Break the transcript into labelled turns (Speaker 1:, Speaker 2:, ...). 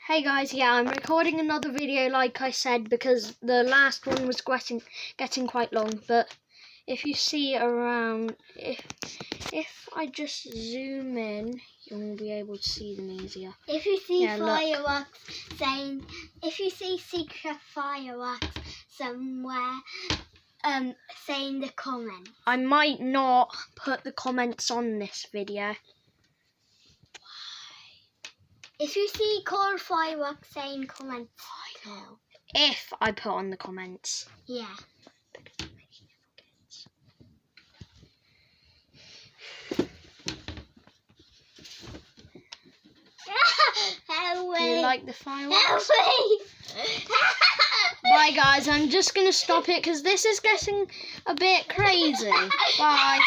Speaker 1: Hey guys, yeah, I'm recording another video like I said because the last one was getting quite long, but if you see around, if I just zoom in, you'll be able to see them easier.
Speaker 2: If you see
Speaker 1: fireworks
Speaker 2: if you see secret fireworks somewhere, say in the comments.
Speaker 1: I might not put the comments on this video.
Speaker 2: If you see cool fireworks, say in comments.
Speaker 1: If I put on the comments.
Speaker 2: Yeah.
Speaker 1: Do you like the fireworks?
Speaker 2: Help me!
Speaker 1: Bye guys, I'm just going to stop it because this is getting a bit crazy. Bye.